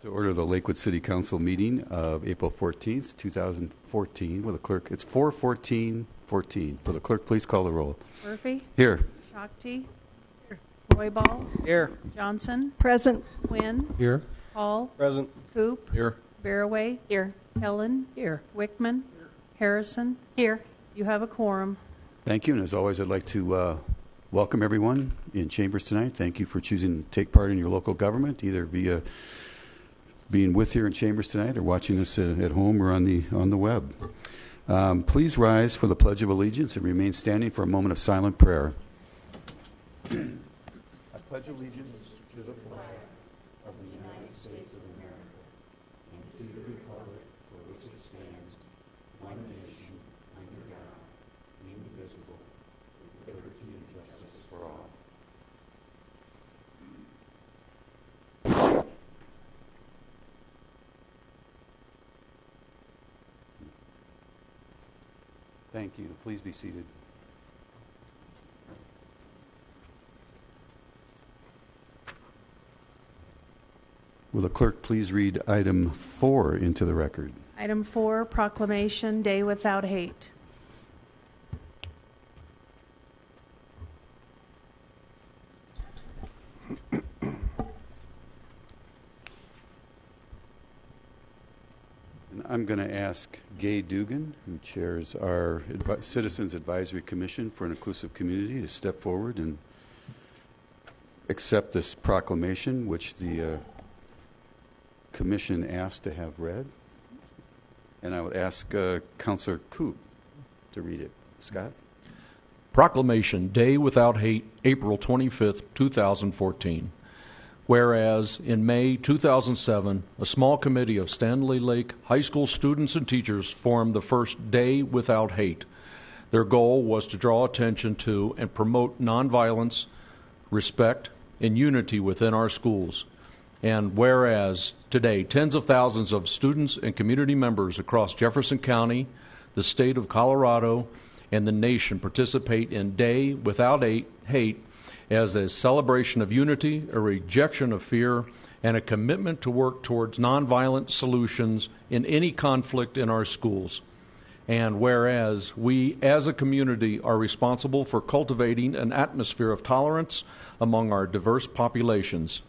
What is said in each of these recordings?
To order the Lakewood City Council meeting of April 14th, 2014. Will the clerk, it's 4:14:14. Will the clerk please call the roll? Murphy? Here. Shakti? Here. Roybal? Here. Johnson? Present. Quinn? Here. Hall? Present. Coop? Here. Barraway? Here. Helen? Here. Wickman? Harrison? Here. You have a quorum. Thank you. And as always, I'd like to welcome everyone in chambers tonight. Thank you for choosing to take part in your local government, either via being with here in chambers tonight or watching us at home or on the web. Please rise for the Pledge of Allegiance and remain standing for a moment of silent prayer. I pledge allegiance to the flag of the United States of America and to the republic for which it stands, one nation, under God, indivisible, with liberty and justice for all. Thank you. Please be seated. Will the clerk please read item 4 into the record? Item 4, Proclamation Day Without Hate. I'm going to ask Gay Dugan, who chairs our Citizens Advisory Commission for an Inclusive Community, to step forward and accept this proclamation, which the commission asked to have read. And I would ask Councillor Coop to read it. Scott? Proclamation Day Without Hate, April 25th, 2014. Whereas in May 2007, a small committee of Stanley Lake High School students and teachers formed the first Day Without Hate. Their goal was to draw attention to and promote nonviolence, respect, and unity within our schools. And whereas today, tens of thousands of students and community members across Jefferson County, the state of Colorado, and the nation participate in Day Without Hate as a celebration of unity, a rejection of fear, and a commitment to work towards nonviolent solutions in any conflict in our schools. And whereas we as a community are responsible for cultivating an atmosphere of tolerance among our diverse populations.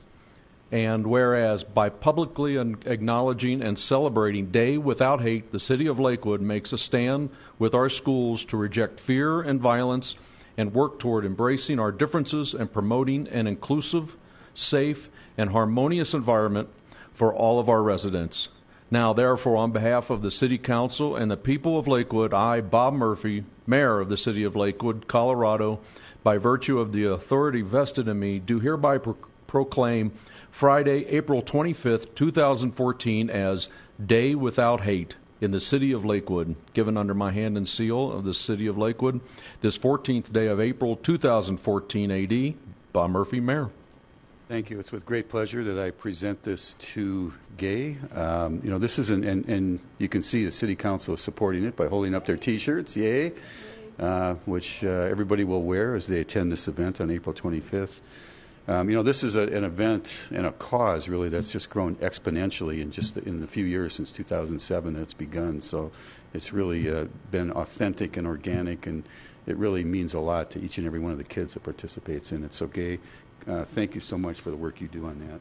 And whereas by publicly acknowledging and celebrating Day Without Hate, the City of Lakewood makes a stand with our schools to reject fear and violence and work toward embracing our differences and promoting an inclusive, safe, and harmonious environment for all of our residents. Now, therefore, on behalf of the City Council and the people of Lakewood, I, Bob Murphy, Mayor of the City of Lakewood, Colorado, by virtue of the authority vested in me, do hereby proclaim Friday, April 25th, 2014 as Day Without Hate in the City of Lakewood, given under my hand and seal of the City of Lakewood, this 14th day of April, 2014 AD, Bob Murphy, Mayor. Thank you. It's with great pleasure that I present this to Gay. This is, and you can see the City Council is supporting it by holding up their T-shirts, yay, which everybody will wear as they attend this event on April 25th. This is an event and a cause, really, that's just grown exponentially in the few years since 2007 that it's begun. So it's really been authentic and organic, and it really means a lot to each and every one of the kids that participates in it. So, Gay, thank you so much for the work you do on that.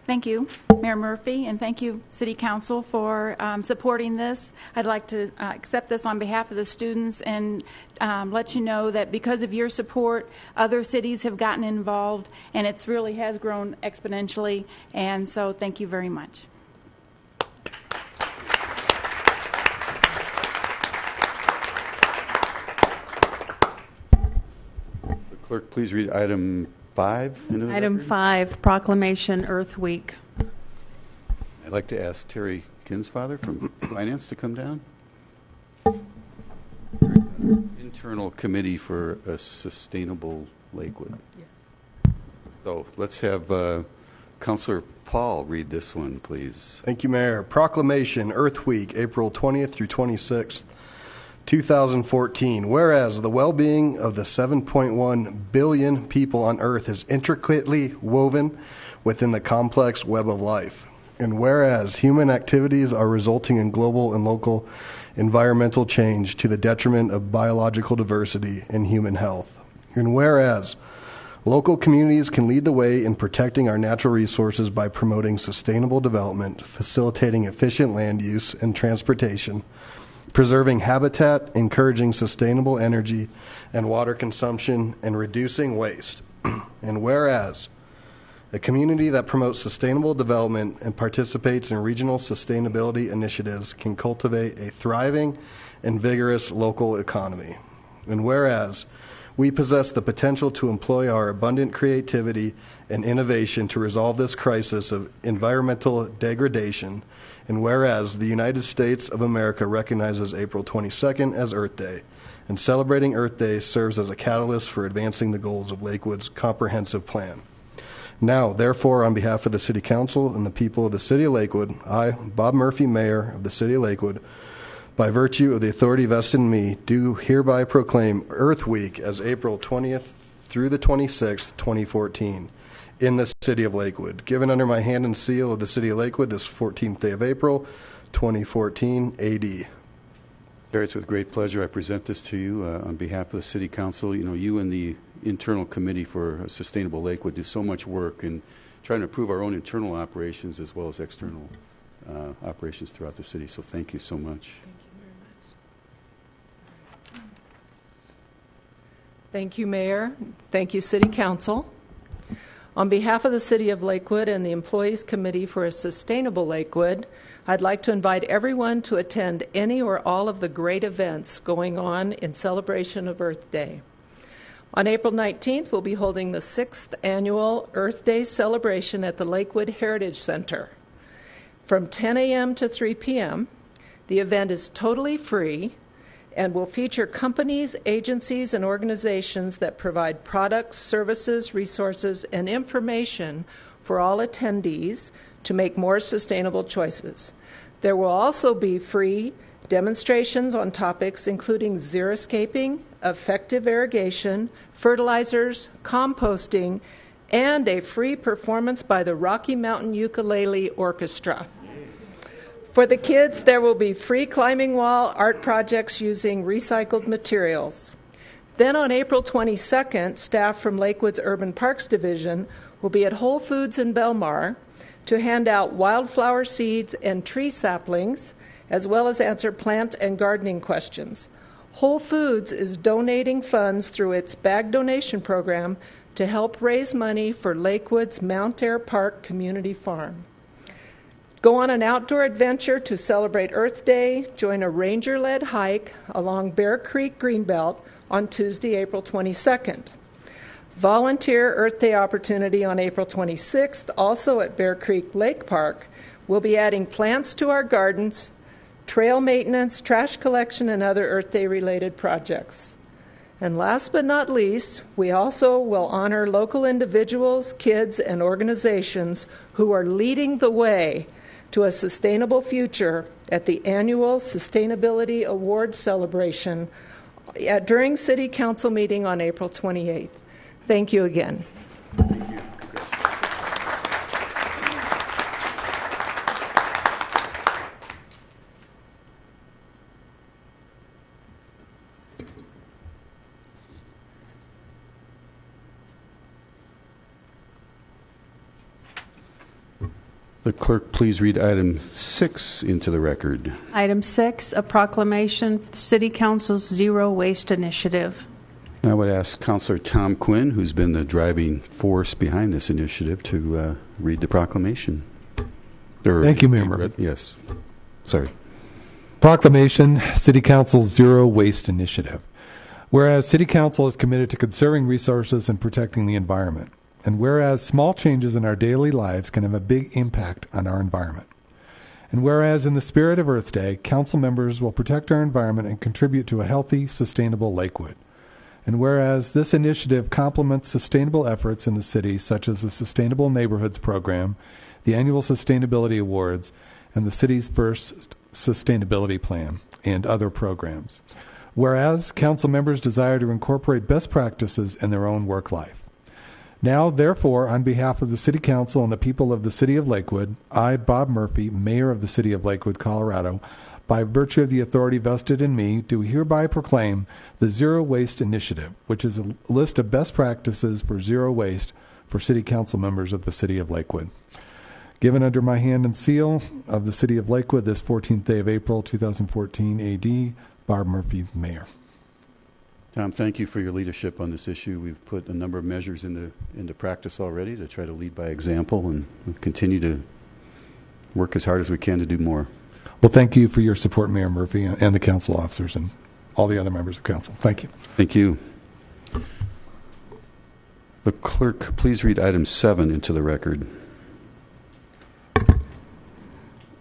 Thank you, Mayor Murphy, and thank you, City Council, for supporting this. I'd like to accept this on behalf of the students and let you know that because of your support, other cities have gotten involved, and it really has grown exponentially, and so thank you very much. The clerk, please read item 5 into the Item record. 5, Proclamation Earth Week. I'd like to ask Terry Kinsfather from Finance to come down. There is an internal committee for a sustainable Lakewood. Yes. So let's have Councillor Paul read this one, please. Thank you, Mayor. Proclamation Earth Week, April 20th through 26th, 2014. Whereas the well-being of the 7.1 billion people on Earth is intricately woven within the complex web of life. And whereas human activities are resulting in global and local environmental change to the detriment of biological diversity and human health. And whereas local communities can lead the way in protecting our natural resources by promoting sustainable development, facilitating efficient land use and transportation, preserving habitat, encouraging sustainable energy and water consumption, and reducing waste. And whereas a community that promotes sustainable development and participates in regional sustainability initiatives can cultivate a thriving and vigorous local economy. And whereas we possess the potential to employ our abundant creativity and innovation to resolve this crisis of environmental degradation, and whereas the United States of America recognizes April 22nd as Earth Day, and celebrating Earth Day serves as a catalyst for advancing the goals of Lakewood's comprehensive plan. Now, therefore, on behalf of the City Council and the people of the City of Lakewood, I, Bob Murphy, Mayor of the City of Lakewood, by virtue of the authority vested in me, do hereby proclaim Earth Week as April 20th through the 26th, 2014, in the City of Lakewood, given under my hand and seal of the City of Lakewood this 14th day of April, 2014 AD. Mayor, it's with great pleasure I present this to you on behalf of the City Council. You know, you and the Internal Committee for Sustainable Lakewood do so much work in trying to improve our own internal operations as well as external operations throughout the city. So thank you so much. Thank you, Mayor. Thank you, City Council. On behalf of the City of Lakewood and the Employees Committee for a Sustainable Lakewood, I'd like to invite everyone to attend any or all of the great events going on in celebration of Earth Day. On April 19th, we'll be holding the 6th annual Earth Day celebration at the Lakewood Heritage Center. From 10 a.m. to 3 p.m., the event is totally free and will feature companies, agencies, and organizations that provide products, services, resources, and information for all attendees to make more sustainable choices. There will also be free demonstrations on topics including xeriscaping, effective irrigation, fertilizers, composting, and a free performance by the Rocky Mountain Ukulele Orchestra. For the kids, there will be free climbing wall art projects using recycled materials. Then on April 22nd, staff from Lakewood's Urban Parks Division will be at Whole Foods in Belmar to hand out wildflower seeds and tree saplings, as well as answer plant and gardening questions. Whole Foods is donating funds through its bag donation program to help raise money for Lakewood's Mount Air Park Community Farm. Go on an outdoor adventure to celebrate Earth Day. Join a ranger-led hike along Bear Creek Greenbelt on Tuesday, April 22nd. Volunteer Earth Day opportunity on April 26th, also at Bear Creek Lake Park. We'll be adding plants to our gardens, trail maintenance, trash collection, and other Earth Day-related projects. And last but not least, we also will honor local individuals, kids, and organizations who are leading the way to a sustainable future at the annual Sustainability Awards celebration during City Council meeting on April 28th. Thank you again. The clerk, please read item 6 into the record. Item 6, a proclamation for the City Council's Zero Waste Initiative. I would ask Councilor Tom Quinn, who's been the driving force behind this initiative, to read the proclamation. Thank you, Mayor Murphy. Yes. Sorry. Proclamation, City Council's Zero Waste Initiative. Whereas City Council is committed to conserving resources and protecting the environment. And whereas small changes in our daily lives can have a big impact on our environment. And whereas in the spirit of Earth Day, council members will protect our environment and contribute to a healthy, sustainable Lakewood. And whereas this initiative complements sustainable efforts in the city, such as the Sustainable Neighborhoods Program, the annual Sustainability Awards, and the city's first sustainability plan, and other programs. Whereas council members desire to incorporate best practices in their own work life. Now, therefore, on behalf of the City Council and the people of the City of Lakewood, I, Bob Murphy, Mayor of the City of Lakewood, Colorado, by virtue of the authority vested in me, do hereby proclaim the Zero Waste Initiative, which is a list of best practices for zero waste for City Council members of the City of Lakewood. Given under my hand and seal of the City of Lakewood this 14th day of April, 2014 AD, Bob Murphy, Mayor. Tom, thank you for your leadership on this issue. We've put a number of measures into practice already to try to lead by example, and we'll continue to work as hard as we can to do more. Well, thank you for your support, Mayor Murphy, and the council officers and all the other members of council. Thank you. Thank you. The clerk, please read item 7 into the record.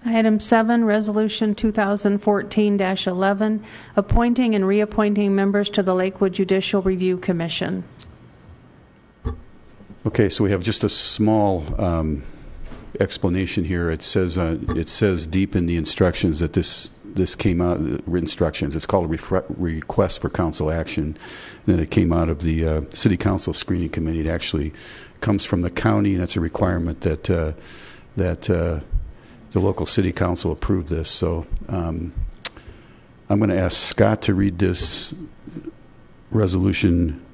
Item 7, Resolution 2014-11, appointing and reappointing members to the Lakewood Judicial Review Commission. Okay, so we have just a small explanation here. It says deep in the instructions that this came out, instructions. It's called a request for council action, and it came out of the City Council Screening Committee. It actually comes from the county, and it's a requirement that the local city council approved this. So I'm going to ask Scott to read this resolution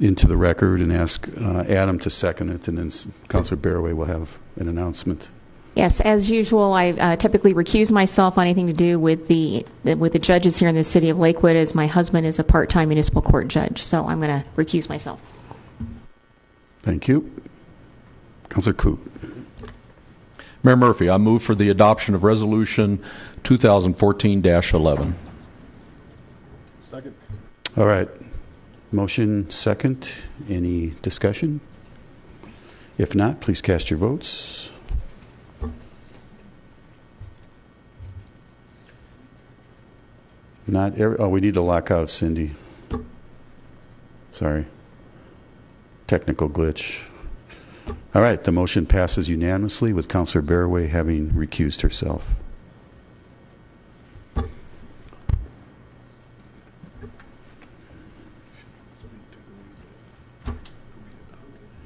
into the record and ask Adam to second it, and then Councilor Barraway will have an announcement. Yes, as usual, I typically recuse myself on anything to do with the judges here in the City of Lakewood, as my husband is a part-time municipal court judge. So I'm going to recuse myself. Thank you. Councilor Coop. Mayor Murphy, I move for the adoption of Resolution 2014-11. Second. All right. Motion second. Any discussion? If not, please cast your votes. We need to lock out Cindy. Sorry. Technical glitch. All right, the motion passes unanimously with Councilor Barraway having recused herself.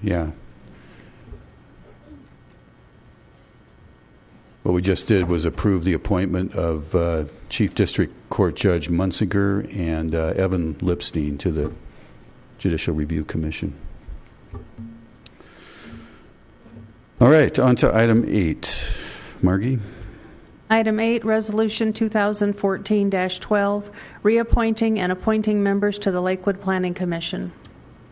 Yeah. What we just did was approve the appointment of Chief District Court Judge Munsinger and Evan Lipstein to the Judicial Review Commission. All right, on to item 8. Margie? Item 8, Resolution 2014-12, reappointing and appointing members to the Lakewood Planning Commission.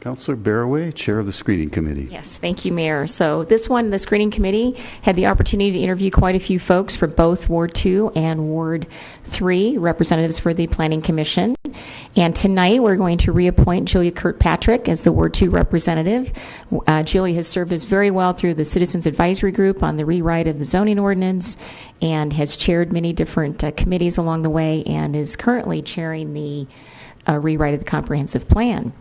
Councilor Barraway, Chair of the Screening Committee. Yes, thank you, Mayor. So this one, the Screening Committee had the opportunity to interview quite a few folks for both Ward 2 and Ward 3, representatives for the Planning Commission. And tonight we're going to reappoint Julia Kirkpatrick as the Ward 2 representative. Julia has served us very well through the Citizens Advisory Group on the rewrite of the zoning ordinance and has chaired many different committees along the way and is currently chairing the rewrite of the comprehensive plan.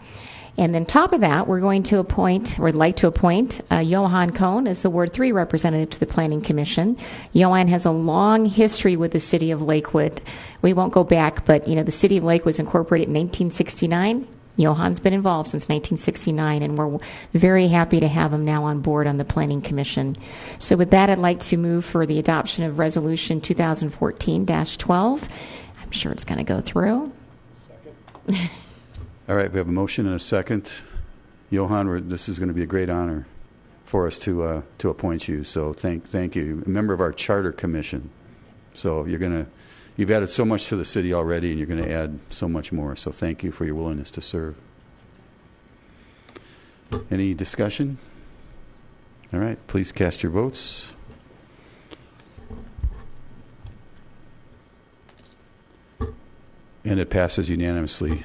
And then top of that, we're going to appoint, or would like to appoint, Johan Cohn as the Ward 3 representative to the Planning Commission. Johan has a long history with the City of Lakewood. We won't go back, but the City of Lakewood was incorporated in 1969. Johan's been involved since 1969, and we're very happy to have him now on board on the Planning Commission. So with that, I'd like to move for the adoption of Resolution 2014-12. I'm sure it's going to go through. Second. All right, we have a motion and a second. Johan, this is going to be a great honor for us to appoint you. So thank you, a member of our Charter Commission. So you've added so much to the city already, and you're going to add so much more. So thank you for your willingness to serve. Any discussion? All right, please cast your votes. And it passes unanimously.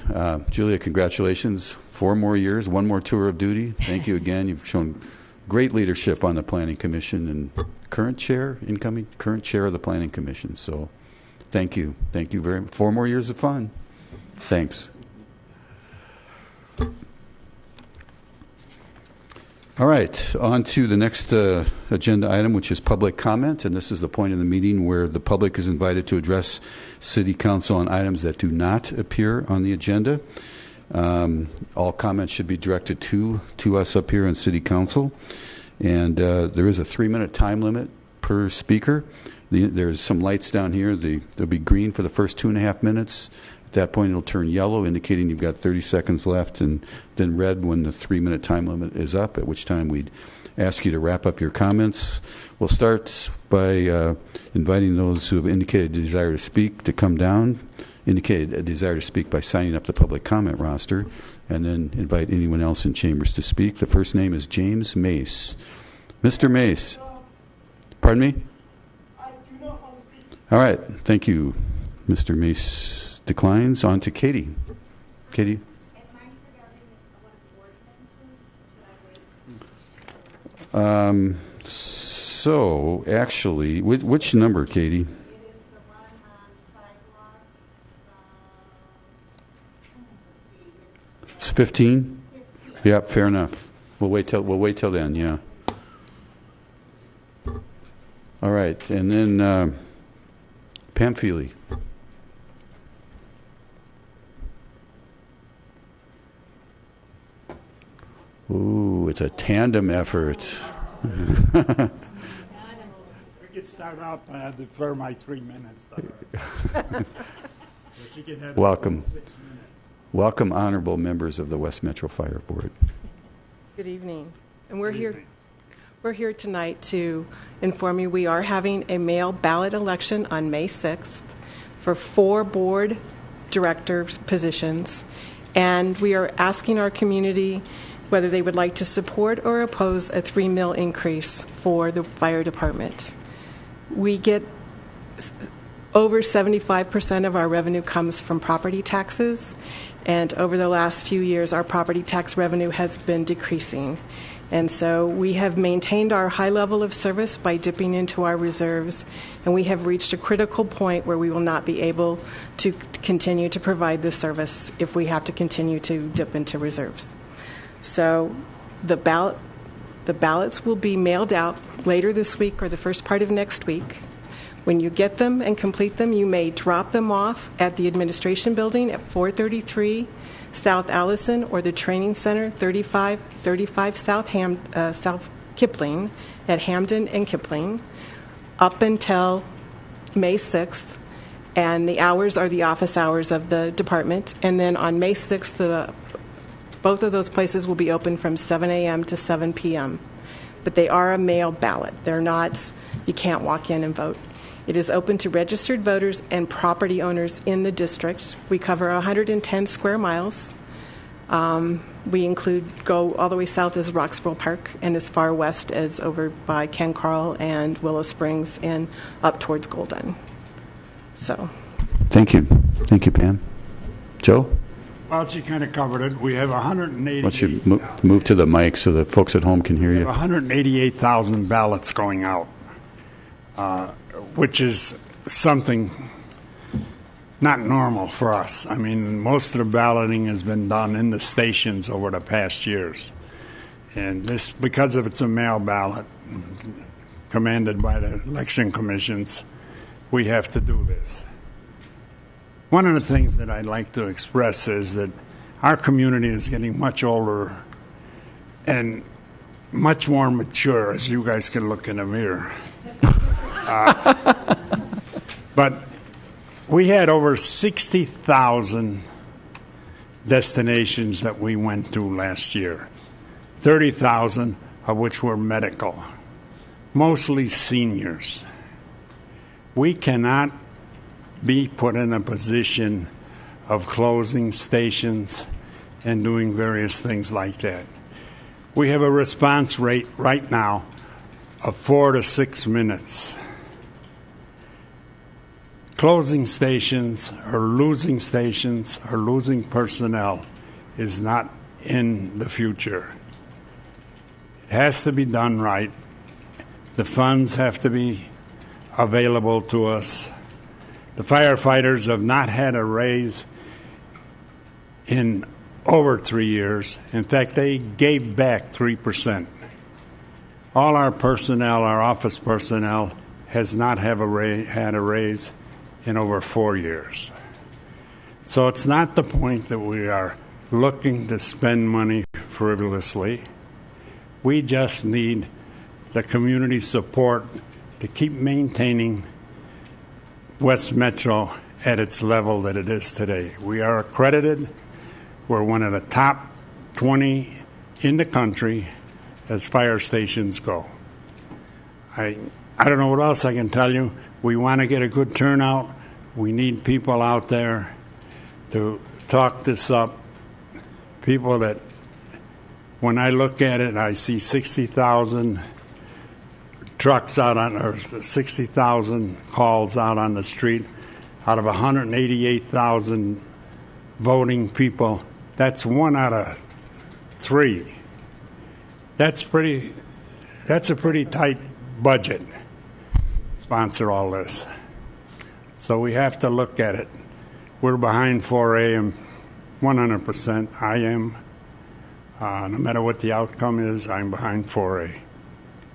Julia, congratulations. 4 more years, 1 more tour of duty. Thank you again. You've shown great leadership on the Planning Commission and incoming current chair of the Planning Commission. So thank you. Thank you very much. 4 more years of fun. Thanks. All right, on to the next agenda item, which is public comment, and this is the point in the meeting where the public is invited to address City Council on items that do not appear on the agenda. All comments should be directed to us up here in City Council. And there is a 3-minute time limit per speaker. There's some lights down here. They'll be green for the first 2.5 minutes. At that point, it'll turn yellow, indicating you've got 30 seconds left, and then red when the 3-minute time limit is up, at which time we'd ask you to wrap up your comments. We'll start by inviting those who have indicated a desire to speak to come down, indicate a desire to speak by signing up the public comment roster, and then invite anyone else in chambers to speak. The first name is James Mace. Mr. Mace. Pardon me? I do not want to speak. All right. Thank you. Mr. Mace declines. On to Katie. Katie? So, actually, which number, Katie? It is the one on sidewalks. It's 15? Yep, fair enough. We'll wait till then, yeah. All right, and then Pam Feely. Ooh, it's a tandem effort. We could start up for my 3 minutes. She can have Welcome. 6 minutes. Welcome, honorable members of the West Metro Fire Board. Good evening. And we're here tonight to inform you we are having a mail ballot election on May 6th for 4 board directors positions. And we are asking our community whether they would like to support or oppose a 3 mil increase for the fire department. We get over 75% of our revenue comes from property taxes, and over the last few years, our property tax revenue has been decreasing. And so we have maintained our high level of service by dipping into our reserves, and we have reached a critical point where we will not be able to continue to provide this service if we have to continue to dip into reserves. So the ballots will be mailed out later this week or the first part of next week. When you get them and complete them, you may drop them off at the administration building at 433 South Allison or the training center 3535 South Kipling at Hamden and Kipling up until May 6th. And the hours are the office hours of the department. And then on May 6th, both of those places will be open from 7 a.m. to 7 p.m. But they are a mail ballot. They're not, you can't walk in and vote. It is open to registered voters and property owners in the district. We cover 110 square miles. We go all the way south as Roxborough Park and as far west as over by Ken Carl and Willow Springs and up towards Golden. So. Thank you. Thank you, Pam. Joe? Well, she kind of covered it. We have 180. Why don't you move to the mic so the folks at home can hear you? 188,000 ballots going out, which is something not normal for us. I mean, most of the balloting has been done in the stations over the past years. And this, because of it's a mail ballot commanded by the election commissions, we have to do this. One of the things that I'd like to express is that our community is getting much older and much more mature, as you guys can look in the mirror. But we had over 60,000 destinations that we went to last year, 30,000 of which were medical, mostly seniors. We cannot be put in a position of closing stations and doing various things like that. We have a response rate right now of 4 to 6 minutes. Closing stations or losing personnel is not in the future. It has to be done right. The funds have to be available to us. The firefighters have not had a raise in over 3 years. In fact, they gave back 3%. All our personnel, our office personnel, has not had a raise in over 4 years. So it's not the point that we are looking to spend money frivolously. We just need the community support to keep maintaining West Metro at its level that it is today. We are accredited. We're one of the top 20 in the country as fire stations go. I don't know what else I can tell you. We want to get a good turnout. We need people out there to talk this up. People that, when I look at it, I see 60,000 trucks out on, or 60,000 calls out on the street out of 188,000 voting people. That's 1 out of 3. That's a pretty tight budget. Sponsor all this. So we have to look at it. We're behind 4A, and 100% I am. No matter what the outcome is, I'm behind 4A.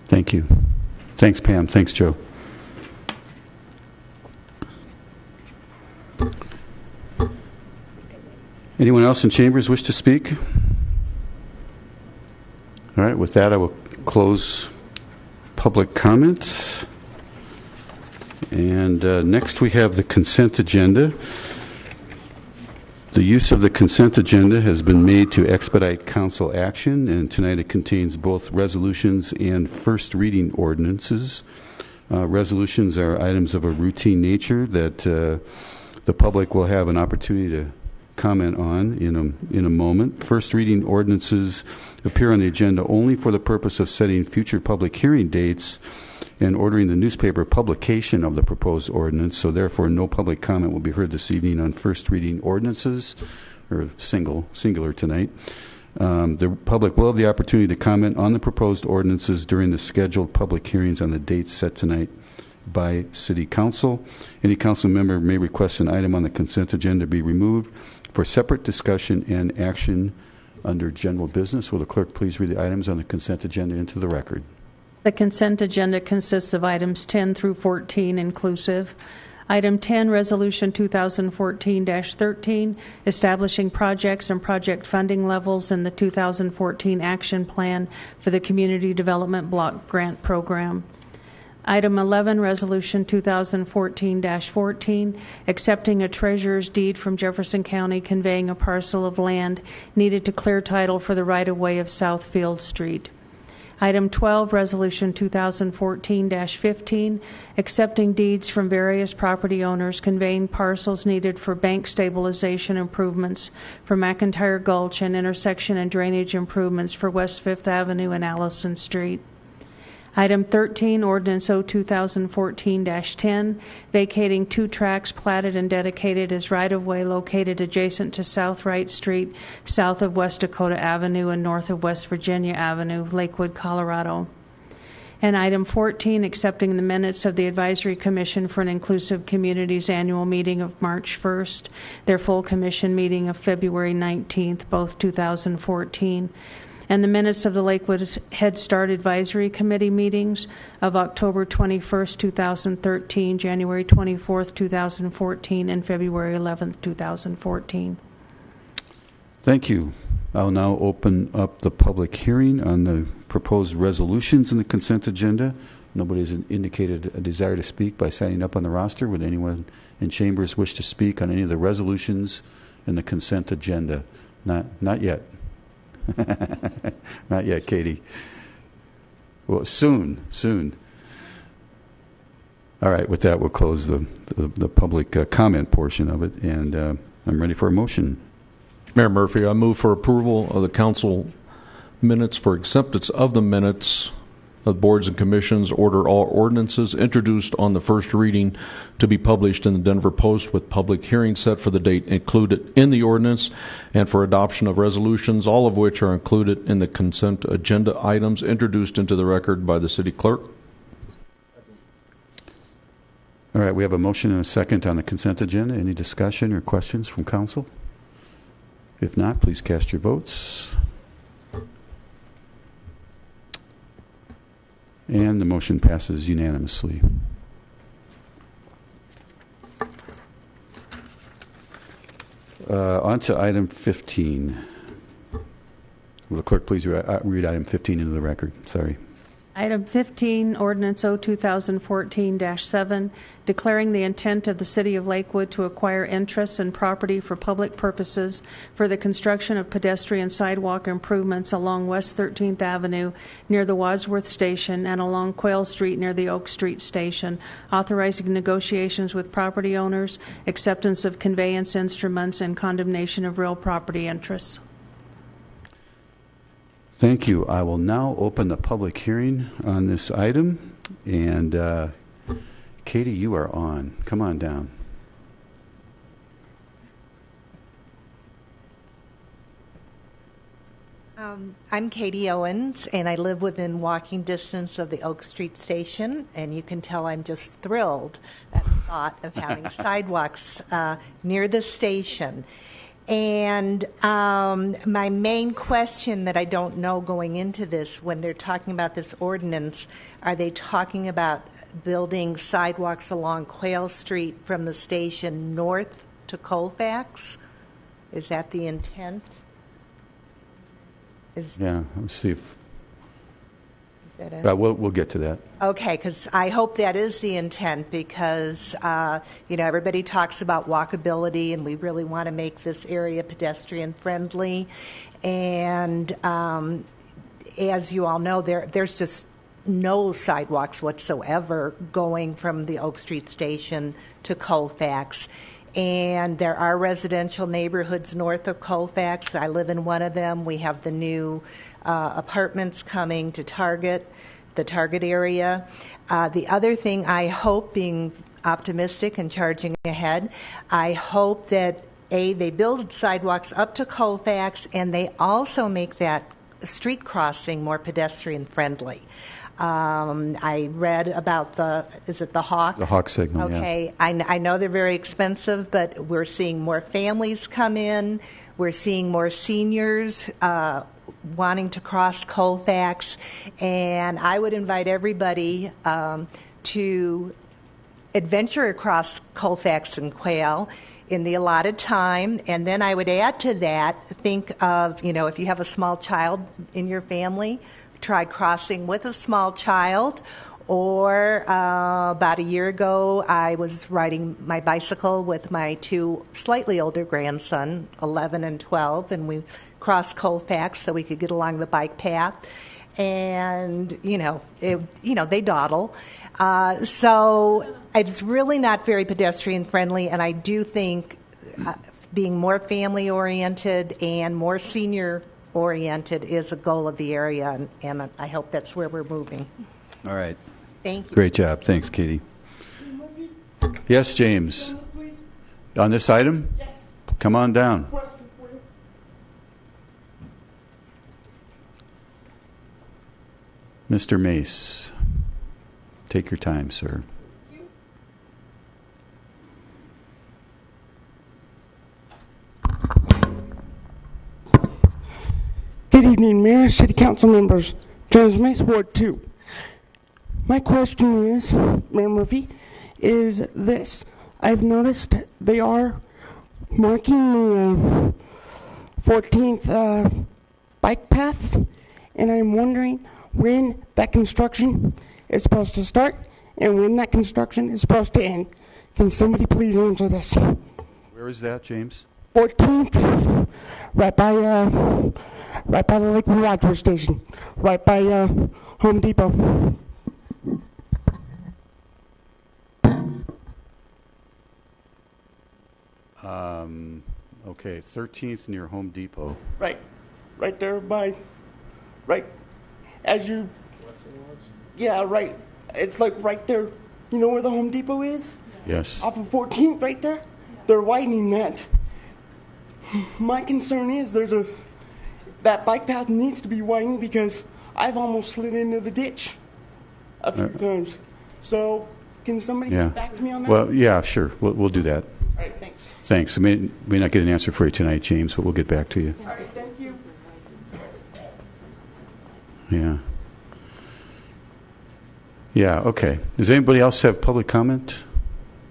Thank you. Thanks, Pam. Thanks, Joe. Anyone else in chambers wish to speak? All right, with that, I will close public comment. And next we have the consent agenda. The use of the consent agenda has been made to expedite council action, and tonight it contains both resolutions and first reading ordinances. Resolutions are items of a routine nature that the public will have an opportunity to comment on in a moment. First reading ordinances appear on the agenda only for the purpose of setting future public hearing dates and ordering the newspaper publication of the proposed ordinance, so therefore no public comment will be heard this evening on first reading ordinances, or singular tonight. The public will have the opportunity to comment on the proposed ordinances during the scheduled public hearings on the dates set tonight by City Council. Any council member may request an item on the consent agenda be removed for separate discussion and action under general business. Will the clerk please read the items on the consent agenda into the record? The consent agenda consists of items 10 through 14 inclusive. Item 10, Resolution 2014-13, establishing projects and project funding levels in the 2014 Action Plan for the Community Development Block Grant Program. Item 11, Resolution 2014-14, accepting a treasurer's deed from Jefferson County conveying a parcel of land needed to clear title for the right-of-way of Southfield Street. Item 12, Resolution 2014-15, accepting deeds from various property owners conveying parcels needed for bank stabilization improvements for McIntyre Gulch and intersection and drainage improvements for West 5th Avenue and Allison Street. Item 13, Ordinance O 2014-10, vacating 2 tracts platted and dedicated as right-of-way located adjacent to South Wright Street, south of West Dakota Avenue and north of West Virginia Avenue, Lakewood, Colorado. And item 14, accepting the minutes of the Advisory Commission for an Inclusive Communities annual meeting of March 1st, their full commission meeting of February 19th, both 2014, and the minutes of the Lakewood Head Start Advisory Committee meetings of October 21st, 2013, January 24th, 2014, and February 11th, 2014. Thank you. I'll now open up the public hearing on the proposed resolutions in the consent agenda. Nobody has indicated a desire to speak by signing up on the roster. Would anyone in chambers wish to speak on any of the resolutions in the consent agenda? Not yet. Not yet, Katie. Well, soon. All right, with that, we'll close the public comment portion of it, and I'm ready for a motion. Mayor Murphy, I move for approval of the council minutes for acceptance of the minutes of boards and commissions, order all ordinances introduced on the first reading to be published in the Denver Post with public hearing set for the date included in the ordinance, and for adoption of resolutions, all of which are included in the consent agenda items introduced into the record by the city clerk. All right, we have a motion and a second on the consent agenda. Any discussion or questions from council? If not, please cast your votes. And the motion passes unanimously. On to item 15. Will the clerk please read item 15 into the record? Sorry. Item 15, Ordinance O 2014-7, declaring the intent of the City of Lakewood to acquire interests in property for public purposes for the construction of pedestrian sidewalk improvements along West 13th Avenue near the Wadsworth Station and along Quayle Street near the Oak Street Station, authorizing negotiations with property owners, acceptance of conveyance instruments, and condemnation of real property interests. Thank you. I will now open the public hearing on this item. And Katie, you are on. Come on down. I'm Katie Owens, and I live within walking distance of the Oak Street Station, and you can tell I'm just thrilled at the thought of having sidewalks near the station. And my main question that I don't know going into this, when they're talking about this ordinance, are they talking about building sidewalks along Quayle Street from the station north to Colfax? Is that the intent? Yeah, let's see if... Is that it? We'll get to that. Okay, because I hope that is the intent because, everybody talks about walkability and we really want to make this area pedestrian friendly. And as you all know, there's just no sidewalks whatsoever going from the Oak Street Station to Colfax. And there are residential neighborhoods north of Colfax. I live in one of them. We have the new apartments coming to the Target area. The other thing I hope, being optimistic and charging ahead, I hope that, A, they build sidewalks up to Colfax and they also make that street crossing more pedestrian friendly. I read about is it the Hawk? The Hawk signal, okay. Yeah. I know they're very expensive, but we're seeing more families come in. We're seeing more seniors wanting to cross Colfax. And I would invite everybody to adventure across Colfax and Quayle in the allotted time. And then I would add to that, think of, if you have a small child in your family, try crossing with a small child. Or about a year ago, I was riding my bicycle with my two slightly older grandsons, 11 and 12, and we crossed Colfax so we could get along the bike path. And, they dawdle. So it's really not very pedestrian friendly, and I do think being more family oriented and more senior oriented is a goal of the area, and I hope that's where we're moving. All right. Thank you. Great job. Thanks, Katie. Yes, James. On this item? Yes. Come on down. Question for you. Mr. Mace, take your time, sir. Good evening, Mayor, City Council members. James Mace, Ward 2. My question is, Mayor Murphy, is this. I've noticed they are marking the 14th bike path, and I'm wondering when that construction is supposed to start and when that construction is supposed to end. Can somebody please answer this? Where is that, James? 14th, right by the Lakewood Wadsworth Station, right by Home Depot. Okay, 13th near Home Depot. Right there right as you. Yeah, right. It's like right there. You know where the Home Depot is? Yes. Off of 14th, right there. They're widening that. My concern is that bike path needs to be widened because I've almost slid into the ditch a few times. So, can somebody get back to me on that? Well, yeah, sure. We'll do that. All right, thanks. Thanks. I may not get an answer for you tonight, James, but we'll get back to you. All right, thank you. Yeah. Yeah, okay. Does anybody else have public comment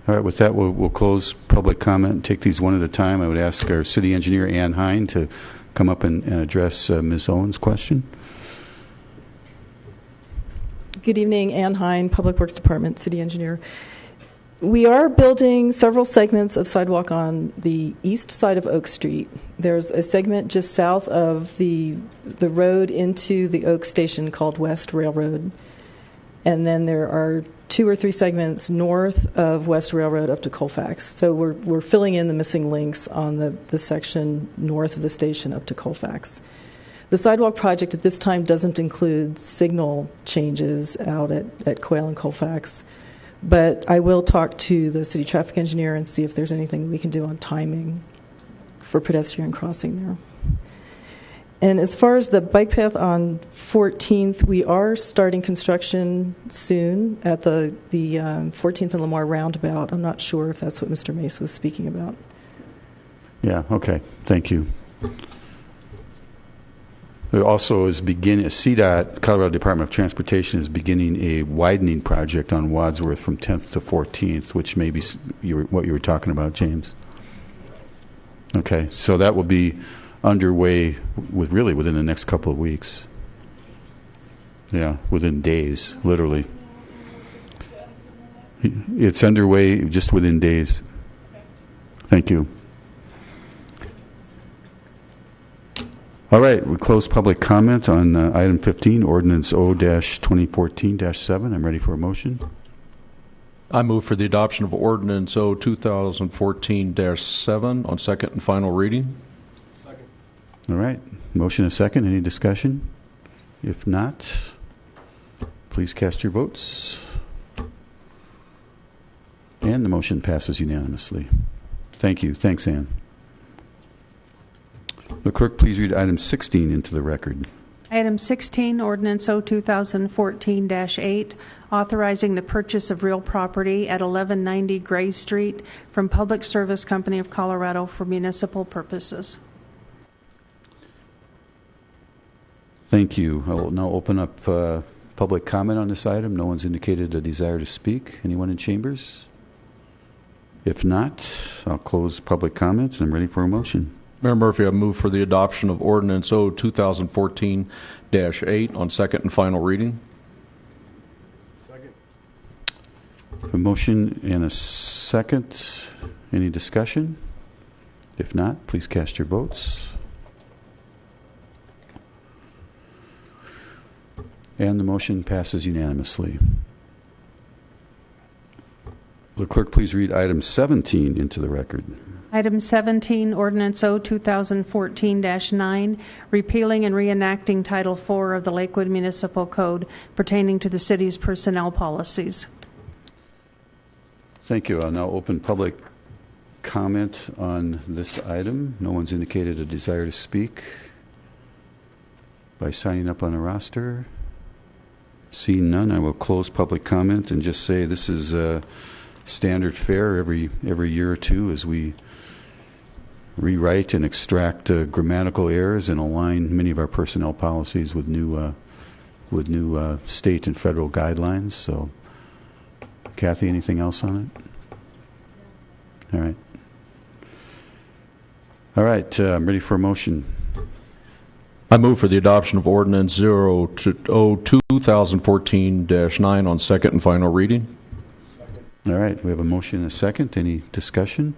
All right, with that, we'll close public comment and take these one at a time. I would ask our city engineer, Ann Hine, to come up and address Ms. Owen's question. Good evening, Ann Hine, Public Works Department, City Engineer. We are building several segments of sidewalk on the east side of Oak Street. There's a segment just south of the road into the Oak Station called West Railroad. And then there are 2 or 3 segments north of West Railroad up to Colfax. So we're filling in the missing links on the section north of the station up to Colfax. The sidewalk project at this time doesn't include signal changes out at Quail and Colfax. But I will talk to the city traffic engineer and see if there's anything we can do on timing for pedestrian crossing there. And as far as the bike path on 14th, we are starting construction soon at the 14th and Lamar roundabout. I'm not sure if that's what Mr. Mace was speaking about. Yeah, okay. Thank you. There also is CDOT, Colorado Department of Transportation, is beginning a widening project on Wadsworth from 10th to 14th, which may be what you were talking about, James. Okay, so that will be underway within the next couple of weeks. Yeah, within days, literally. It's underway just within days. Thank you. All right, we close public comment on item 15, Ordinance O-2014-7. I'm ready for a motion. I move for the adoption of Ordinance O-2014-7 on second and final reading. Second. All right, motion and second. Any discussion? If not, please cast your votes. And the motion passes unanimously. Thank you. Thanks, Ann. The clerk, please read item 16 into the record. Item 16, Ordinance O-2014-8, authorizing the purchase of real property at 1190 Gray Street from Public Service Company of Colorado for municipal purposes. Thank you. I will now open up public comment on this item. No one's indicated a desire to speak. Anyone in chambers? If not, I'll close public comments and I'm ready for a motion. Mayor Murphy, I move for the adoption of Ordinance O-2014-8 on second and final reading. Second. A motion and a second. Any discussion? If not, please cast your votes. And the motion passes unanimously. Will the clerk please read item 17 into the record? Item 17, Ordinance O-2014-9, repealing and reenacting Title IV of the Lakewood Municipal Code pertaining to the city's personnel policies. Thank you. I'll now open public comment on this item. No one's indicated a desire to speak by signing up on a roster. Seeing none, I will close public comment and just say this is standard fare every year or two as we rewrite and extract grammatical errors and align many of our personnel policies with new state and federal guidelines. So, Kathy, anything else on it? All right. I'm ready for a motion. I move for the adoption of Ordinance O-2014-9 on second and final reading. Second. All right. We have a motion and a second. Any discussion?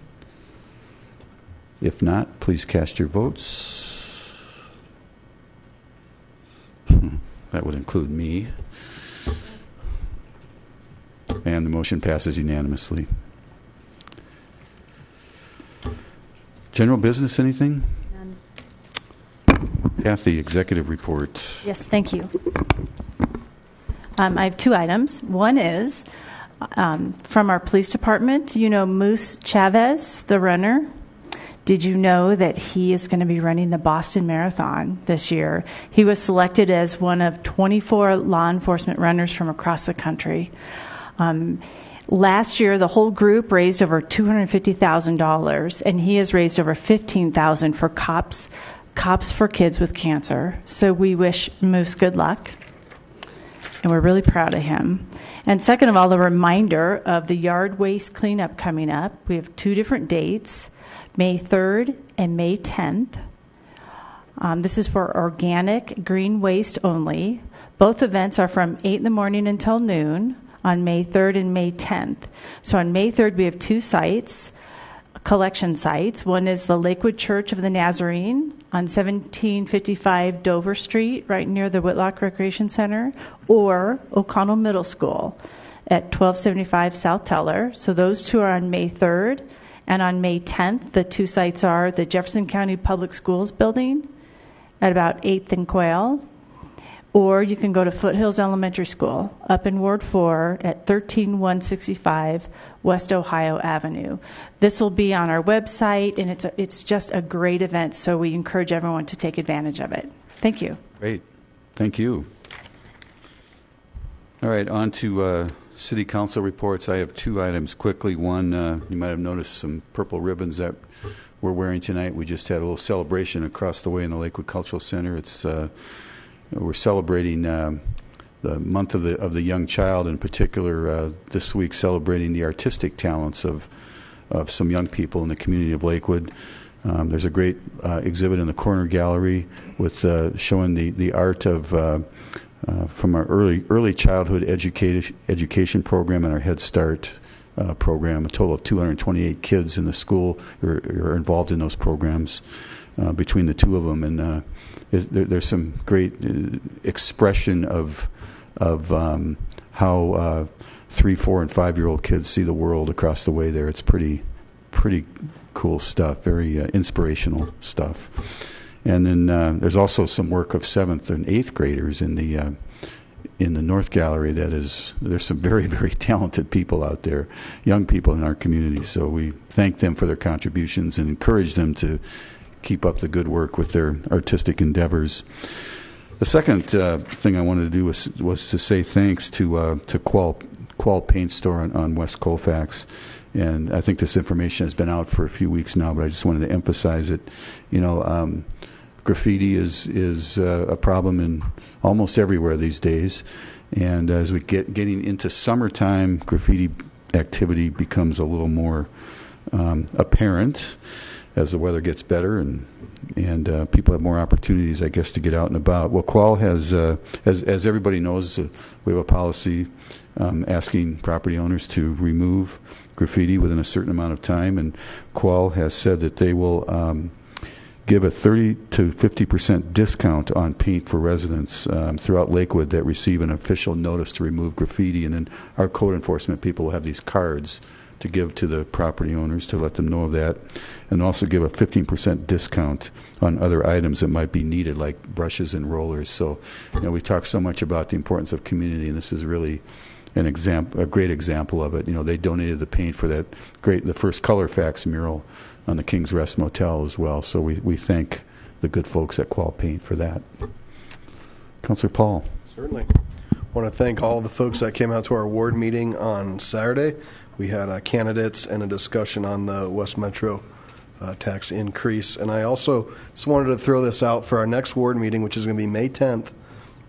If not, please cast your votes. That would include me. And the motion passes unanimously. General business, anything? None. Kathy, executive report. Yes, thank you. I have 2 items. One is from our police department. You know Moose Chavez, the runner? Did you know that he is going to be running the Boston Marathon this year? He was selected as one of 24 law enforcement runners from across the country. Last year, the whole group raised over $250,000, and he has raised over $15,000 for cops for kids with cancer. So we wish Moose good luck. and we're really proud of him. And second of all, the reminder of the yard waste cleanup coming up. We have 2 different dates, May 3rd and May 10th. This is for organic green waste only. Both events are from 8 in the morning until noon on May 3rd and May 10th. So on May 3rd, we have 2 sites, collection sites. One is the Lakewood Church of the Nazarene on 1755 Dover Street, right near the Whitlock Recreation Center, or O'Connell Middle School at 1275 South Teller. So those 2 are on May 3rd. And on May 10th, the 2 sites are the Jefferson County Public Schools building at about 8th and Quail, or you can go to Foothills Elementary School up in Ward 4 at 13165 West Ohio Avenue. This will be on our website, and it's just a great event, so we encourage everyone to take advantage of it. Thank you. Great. Thank you. All right, on to City Council reports. I have 2 items quickly. One, you might have noticed some purple ribbons that we're wearing tonight. We just had a little celebration across the way in the Lakewood Cultural Center. It's we're celebrating the month of the young child, in particular this week celebrating the artistic talents of some young people in the community of Lakewood. There's a great exhibit in the corner gallery with showing the art of from our early childhood education program and our Head Start program. A total of 228 kids in the school are involved in those programs between the 2 of them, and there's some great expression of how 3, 4, and 5-year-old kids see the world across the way there. It's pretty cool stuff, very inspirational stuff. And then there's also some work of 7th and 8th graders in the North Gallery. There's some very, very talented people out there, young people in our community. So we thank them for their contributions and encourage them to keep up the good work with their artistic endeavors. The second thing I wanted to do was to say thanks to Qual Paint Store on West Colfax. And I think this information has been out for a few weeks now, but I just wanted to emphasize it. Graffiti is a problem in almost everywhere these days, and as we getting into summertime, graffiti activity becomes a little more apparent as the weather gets better and people have more opportunities, I guess, to get out and about. Well, Qual has, as everybody knows, we have a policy asking property owners to remove graffiti within a certain amount of time, and Qual has said that they will give a 30 to 50% discount on paint for residents throughout Lakewood that receive an official notice to remove graffiti, and then our code enforcement people will have these cards to give to the property owners to let them know of that, and also give a 15% discount on other items that might be needed, like brushes and rollers. So, we talk so much about the importance of community, and this is really a great example of it. They donated the paint for the first Color Facts mural on the King's Rest Motel as well. So we thank the good folks at Qual Paint for that. Councillor Paul. Certainly. I want to thank all the folks that came out to our ward meeting on Saturday. We had candidates and a discussion on the West Metro tax increase. And I also just wanted to throw this out for our next ward meeting, which is going to be May 10th.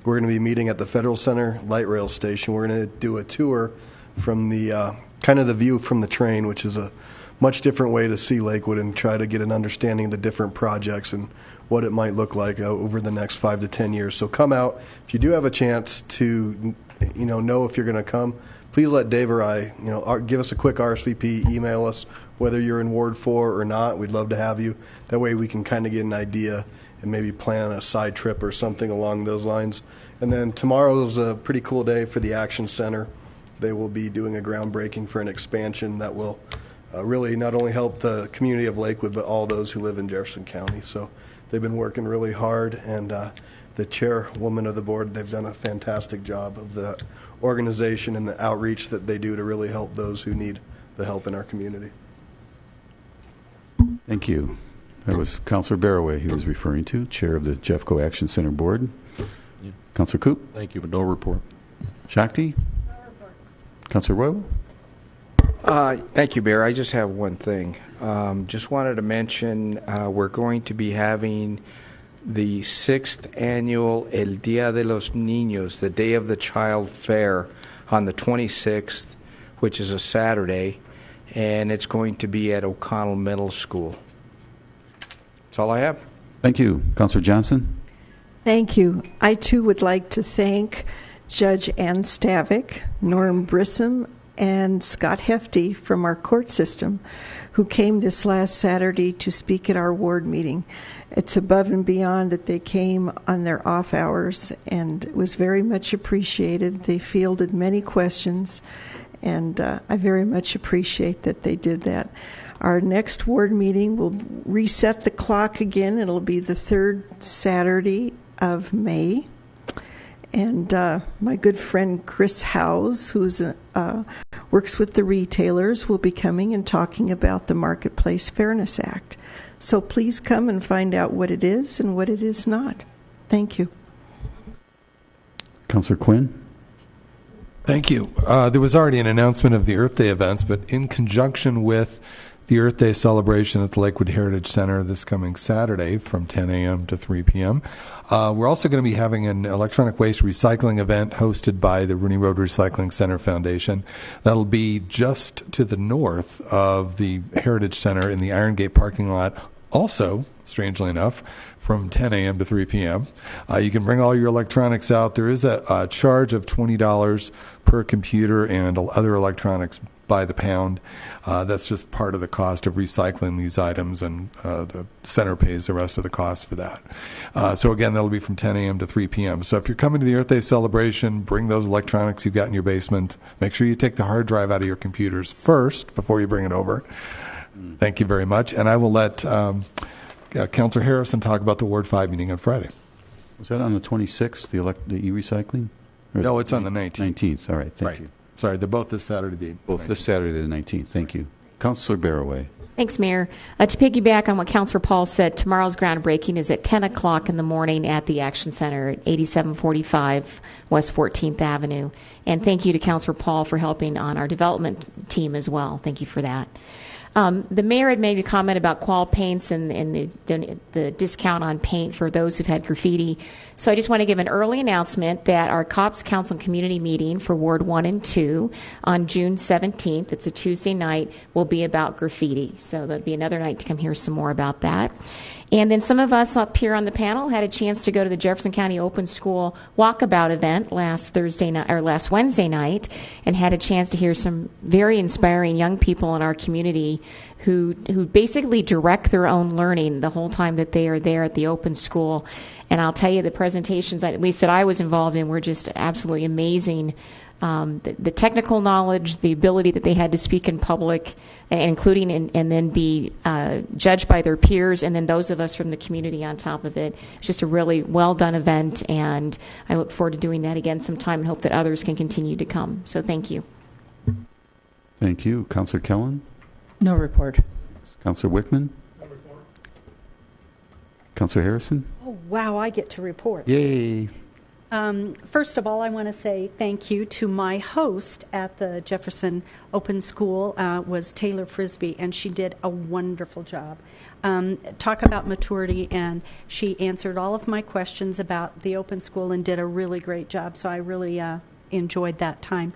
We're going to be meeting at the Federal Center Light Rail Station. We're going to do a tour from the kind of the view from the train, which is a much different way to see Lakewood, and try to get an understanding of the different projects and what it might look like over the next 5 to 10 years. So come out. If you do have a chance to, know if you're going to come, please let Dave or I, give us a quick RSVP, email us whether you're in Ward 4 or not. We'd love to have you. That way we can kind of get an idea and maybe plan a side trip or something along those lines. And then tomorrow's a pretty cool day for the Action Center. They will be doing a groundbreaking for an expansion that will really not only help the community of Lakewood, but all those who live in Jefferson County. So they've been working really hard, and the chairwoman of the board, they've done a fantastic job of the organization and the outreach that they do to really help those who need the help in our community. Thank you. That was Councillor Barraway he was referring to, chair of the Jeffco Action Center Board. Yeah. Councillor Coop. Thank you, but no report. Shakti. No report. Councillor Royal. Thank you, Mayor. I just have one thing. Just wanted to mention we're going to be having the 6th annual El Día de los Niños, the Day of the Child Fair, on the 26th, which is a Saturday, and it's going to be at O'Connell Middle School. That's all I have. Thank you. Councillor Johnson? Thank you. I, too, would like to thank Judge Ann Stavik, Norm Brissom, and Scott Hefty from our court system, who came this last Saturday to speak at our ward meeting. It's above and beyond that they came on their off hours, and it was very much appreciated. They fielded many questions, and I very much appreciate that they did that. Our next ward meeting will reset the clock again. It'll be the third Saturday of May. And my good friend Chris Howes, who works with the retailers, will be coming and talking about the Marketplace Fairness Act. So please come and find out what it is and what it is not. Thank you. Councillor Quinn? Thank you. There was already an announcement of the Earth Day events, but in conjunction with the Earth Day celebration at the Lakewood Heritage Center this coming Saturday from 10 a.m. to 3 p.m., we're also going to be having an electronic waste recycling event hosted by the Rooney Road Recycling Center Foundation. That'll be just to the north of the Heritage Center in the Iron Gate parking lot. Also, strangely enough, from 10 a.m. to 3 p.m. You can bring all your electronics out. There is a charge of $20 per computer and other electronics by the pound. That's just part of the cost of recycling these items, and the center pays the rest of the cost for that. So again, that'll be from 10 a.m. to 3 p.m. So if you're coming to the Earth Day celebration, bring those electronics you've got in your basement. Make sure you take the hard drive out of your computers first before you bring it over. Thank you very much. And I will let Councillor Harrison talk about the Ward 5 meeting on Friday. Was that on the 26th, the e-recycling? No, it's on the 19th. 19th, all right, thank you. Sorry, they're both this Saturday. Both this Saturday the 19th, thank you. Councillor Barroway. Thanks, Mayor. To piggyback on what Councillor Paul said, tomorrow's groundbreaking is at 10 o'clock in the morning at the Action Center at 8745 West 14th Avenue. And thank you to Councillor Paul for helping on our development team as well. Thank you for that. The mayor had made a comment about qual paints and the discount on paint for those who've had graffiti. So I just want to give an early announcement that our Cops Council community meeting for Ward 1 and 2 on June 17th, it's a Tuesday night, will be about graffiti. So there'll be another night to come hear some more about that. And then some of us up here on the panel had a chance to go to the Jefferson County Open School Walkabout event last Wednesday night, and had a chance to hear some very inspiring young people in our community who basically direct their own learning the whole time that they are there at the open school. And I'll tell you, the presentations, at least that I was involved in, were just absolutely amazing. The technical knowledge, the ability that they had to speak in public, including and then be judged by their peers, and then those of us from the community on top of it. It's just a really well done event, and I look forward to doing that again sometime and hope that others can continue to come. So thank you. Thank you. Councillor Kellen? No report. Councillor Wickman? No report. Councillor Harrison? Oh, wow, I get to report. Yay. First of all, I want to say thank you to my host at the Jefferson Open School, was Taylor Frisbee, and she did a wonderful job. Talk about maturity, and she answered all of my questions about the open school and did a really great job, so I really enjoyed that time.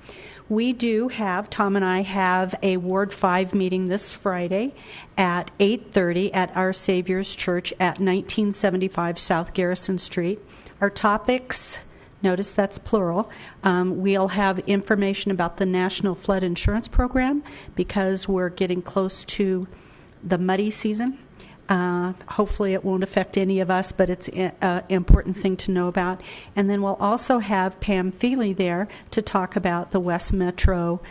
We do have, Tom and I have a Ward 5 meeting this Friday at 8:30 at Our Savior's Church at 1975 South Garrison Street. Our topics, notice that's plural, we'll have information about the National Flood Insurance Program because we're getting close to the muddy season. Hopefully it won't affect any of us, but it's an important thing to know about. And then we'll also have Pam Feely there to talk about the West Metro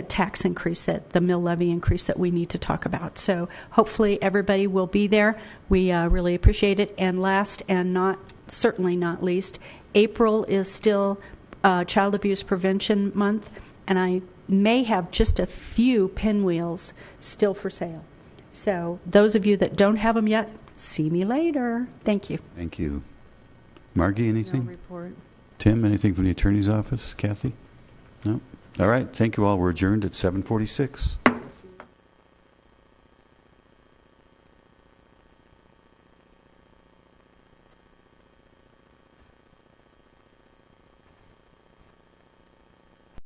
tax increase, that the mill levy increase that we need to talk about. So hopefully everybody will be there. We really appreciate it. And last and certainly not least, April is still Child Abuse Prevention Month, and I may have just a few pinwheels still for sale. So those of you that don't have them yet, see me later. Thank you. Thank you. Margie, anything? No report. Tim, anything from the attorney's office? Kathy? No? All right. Thank you all. We're adjourned at 7:46.